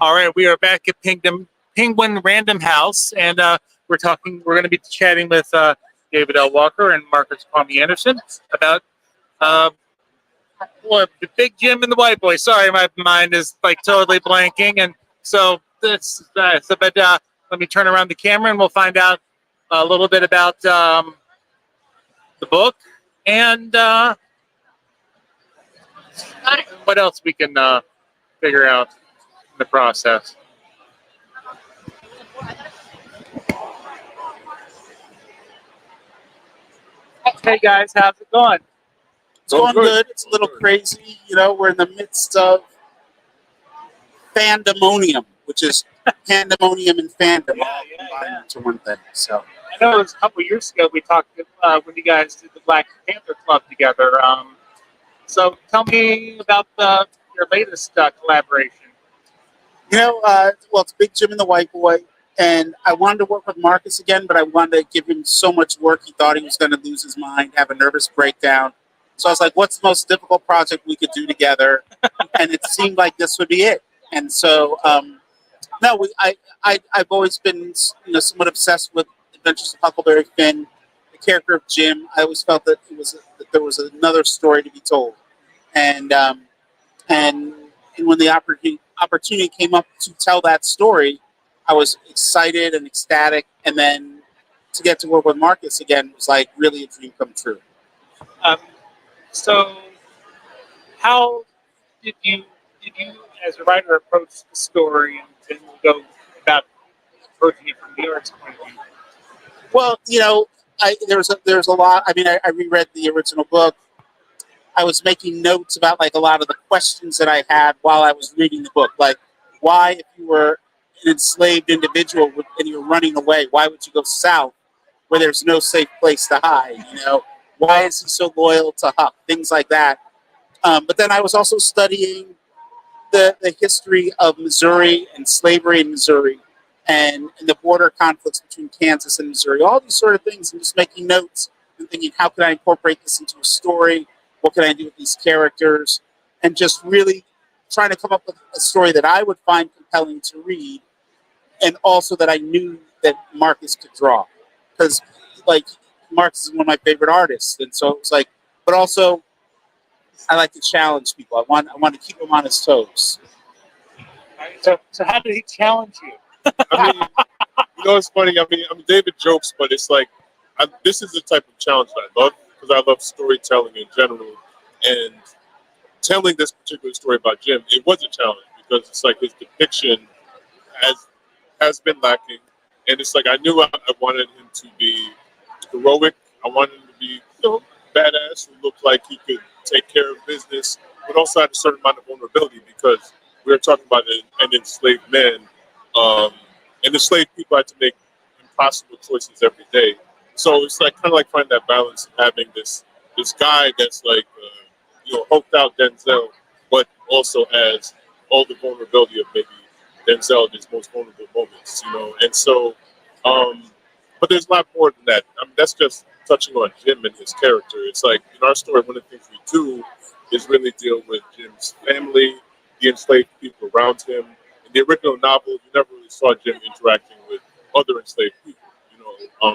All right, we are back at Penguin Random House, and we're talking. We're going to be chatting with David L. Walker and Marcus Kwami Anderson about the Big Jim and the White Boy. Sorry, my mind is like totally blanking, and so this. But let me turn around the camera, and we'll find out a little bit about the book and what else we can figure out in the process. Hey guys, how's it going? It's going good. It's a little crazy. You know, we're in the midst of fandemonium, which is pandemonium and fandom all combined into one thing. So I know it was a couple years ago we talked when you guys did the Black Panther Club together. So tell me about your latest collaboration. you know, well, it's Big Jim and the White Boy, and I wanted to work with Marcus again, but I wanted to give him so much work he thought he was going to lose his mind, have a nervous breakdown. So I was like, "What's the most difficult project we could do together?" And it seemed like this would be it. And so, no, I've always been, somewhat obsessed with Adventures of Huckleberry Finn, the character of Jim. I always felt that that there was another story to be told, and when the opportunity came up to tell that story, I was excited and ecstatic, and then to get to work with Marcus again was like really a dream come true. So, how did you as a writer approach the story and then go about approaching it from the artist's point of view? Well, there's a lot. I mean, I reread the original book. I was making notes about like a lot of the questions that I had while I was reading the book, like why, if you were an enslaved individual and you're running away, why would you go south where there's no safe place to hide? Why is he so loyal to Huck? Things like that. But then I was also studying the history of Missouri and slavery in Missouri and the border conflicts between Kansas and Missouri, all these sort of things, and just making notes and thinking, how can I incorporate this into a story? What can I do with these characters? And just really trying to come up with a story that I would find compelling to read, and also that I knew that Marcus could draw. Because, like, Marcus is one of my favorite artists. And so it was like, but also, I like to challenge people. I want to keep him on his toes. So how did he challenge you? I mean, it's funny. I mean, David jokes, but it's like, this is the type of challenge that I love, because I love storytelling in general. And telling this particular story about Jim, it was a challenge because it's like his depiction has been lacking. And it's like I knew I wanted him to be heroic. I wanted him to be, badass, who looked like he could take care of business, but also had a certain amount of vulnerability because we were talking about an enslaved man. And enslaved people had to make impossible choices every day. So it's like kind of like finding that balance of having this guy that's like hulked out Denzel, but also has all the vulnerability of maybe Denzel in his most vulnerable moments, And so, but there's a lot more than that. I mean, that's just touching on Jim and his character. It's like in our story, one of the things we do is really deal with Jim's family, the enslaved people around him. In the original novel, you never really saw Jim interacting with other enslaved people,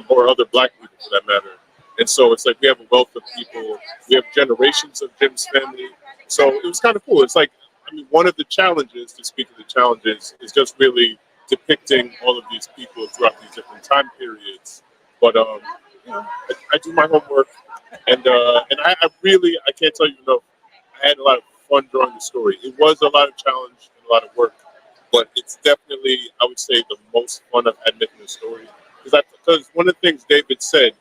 or other black people for that matter. And so it's like we have a wealth of people. We have generations of Jim's family. So it was kind of cool. It's like, one of the challenges, to speak of the challenges, is just really depicting all of these people throughout these different time periods. But I do my homework, and I can't tell you enough. I had a lot of fun drawing the story. It was a lot of challenge and a lot of work, but it's definitely, I would say, the most fun I've had making the story. Because one of the things David said,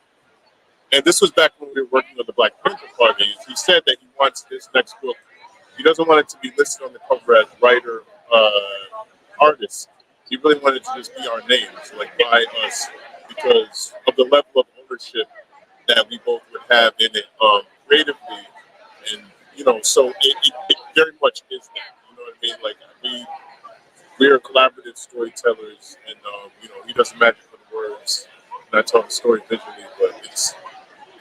and this was back when we were working on the Black Panther Party, he said that he wants his next book, he doesn't want it to be listed on the cover as writer, artist. He really wanted to just be our names, like by us, because of the level of ownership that we both would have in it creatively. And, so it very much is that, you know what I mean? Like, we are collaborative storytellers, and, he doesn't magic for the words, and I tell the story visually, but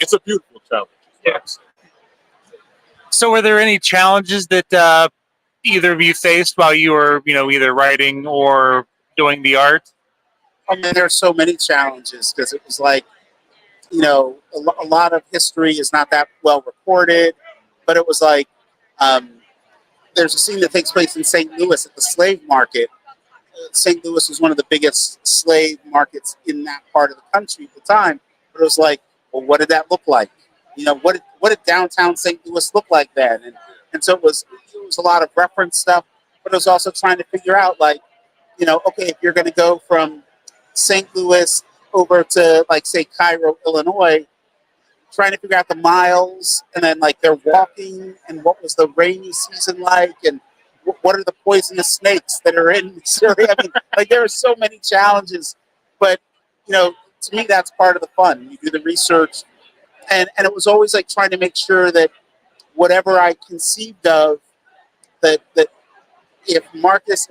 it's a beautiful challenge. Yeah. So were there any challenges that either of you faced while you were, either writing or doing the art? I mean, there are so many challenges because it was like, a lot of history is not that well recorded, but it was like, um, there's a scene that takes place in St. Louis at the slave market. St. Louis was one of the biggest slave markets in that part of the country at the time. But it was like, well, what did that look like? What did downtown St. Louis look like then? And so it was a lot of reference stuff, but it was also trying to figure out like, okay, if you're going to go from St. Louis over to like say Cairo, Illinois, trying to figure out the miles and then like they're walking and what was the rainy season like and what are the poisonous snakes that are in Syria. I mean, like there are so many challenges, but to me that's part of the fun. You do the research, and it was always like trying to make sure that whatever I conceived of, that if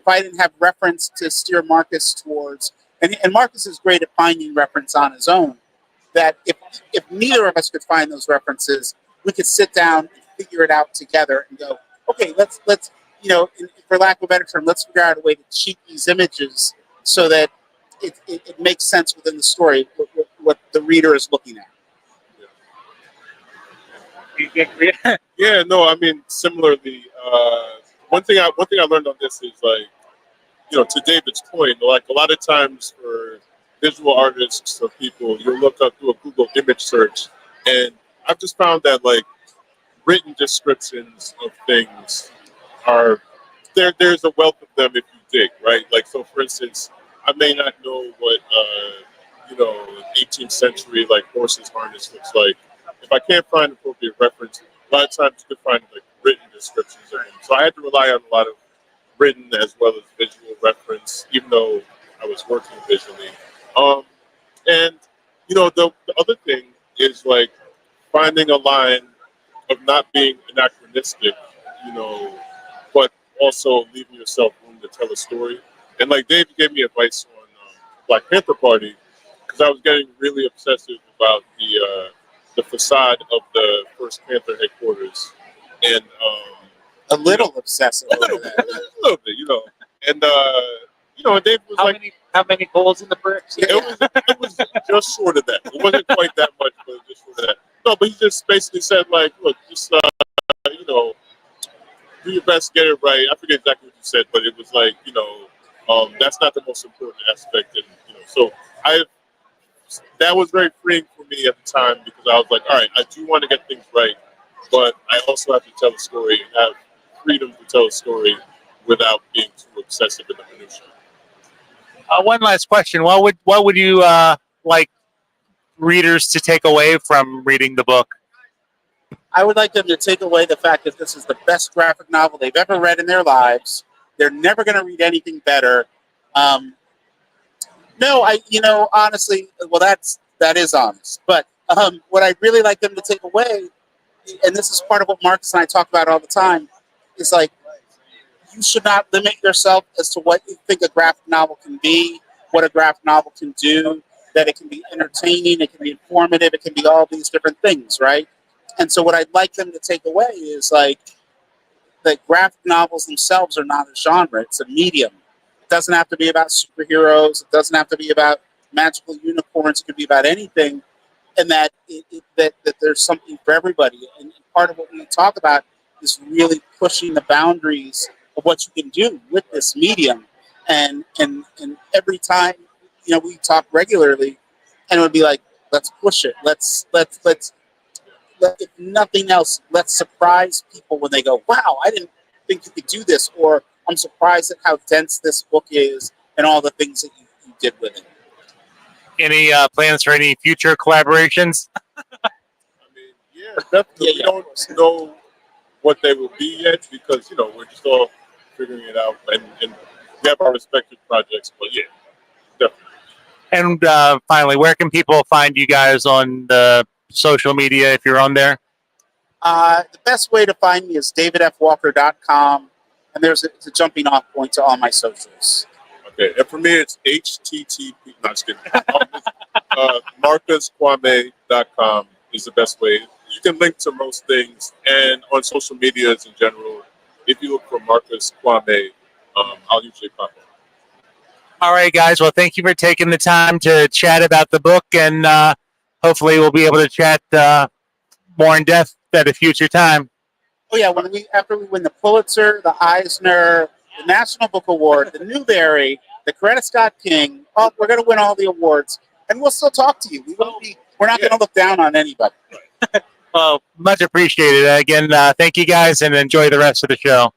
I didn't have reference to steer Marcus towards, and Marcus is great at finding reference on his own, that if neither of us could find those references, we could sit down and figure it out together and go, okay, let's for lack of a better term, let's figure out a way to cheat these images so that it makes sense within the story what the reader is looking at. Yeah, no, I mean similarly. One thing I learned on this is like, to David's point, like a lot of times for visual artists or people, you look up through a Google image search, and I've just found that like written descriptions of things are there's a wealth of them if you dig, right? Like so, for instance, I may not know what an 18th century like horse's harness looks like. If I can't find appropriate reference, a lot of times you can find like written descriptions of them. So I had to rely on a lot of written as well as visual reference, even though I was working visually. And the other thing is like finding a line of not being anachronistic, but also leaving yourself room to tell a story. And like Dave gave me advice on Black Panther Party because I was getting really obsessive about the facade of the First Panther headquarters, and A little obsessive. a little bit, and and Dave was How many holes in the bricks? it was just short of that. It wasn't quite that much, but just short of that. No, but he just basically said like, look, just do your best, get it right. I forget exactly what you said, but it was like, that's not the most important aspect, and so that was very freeing for me at the time because I was like, all right, I do want to get things right, but I also have to tell a story and have freedom to tell a story without being too obsessive in the minutia. One last question: what would you like readers to take away from reading the book? I would like them to take away the fact that this is the best graphic novel they've ever read in their lives. They're never going to read anything better. No, honestly, well, that is honest. But what I'd really like them to take away, and this is part of what Marcus and I talk about all the time, is like you should not limit yourself as to what you think a graphic novel can be, what a graphic novel can do, that it can be entertaining, it can be informative, it can be all these different things, right? And so what I'd like them to take away is like that graphic novels themselves are not a genre, it's a medium. It doesn't have to be about superheroes, it doesn't have to be about magical unicorns, it could be about anything, and that that there's something for everybody. And part of what we talk about is really pushing the boundaries of what you can do with this medium. And every time, we talk regularly, and it would be like, let's push it. Let's if nothing else, let's surprise people when they go, wow, I didn't think you could do this, or I'm surprised at how dense this book is and all the things that you did with it. Any plans for any future collaborations? I mean, yeah, definitely. We don't know what they will be yet because we're just all figuring it out, and we have our respective projects. But yeah, definitely. And finally, where can people find you guys on the social media if you're on there? The best way to find me is davidfwalker.com, and there's a jumping off point to all my socials. Okay, and for me, it's http. Not just kidding. MarcusKwame.com is the best way. You can link to most things, and on social medias in general, if you look for Marcus Kwame, I'll usually pop up. All right, guys. Well, thank you for taking the time to chat about the book, and hopefully we'll be able to chat more in depth at a future time. Oh yeah, after we win the Pulitzer, the Eisner, the National Book Award, the Newbery, the Coretta Scott King, we're going to win all the awards, and we'll still talk to you. We're not going to look down on anybody. Well, much appreciated. Again, thank you guys, and enjoy the rest of the show.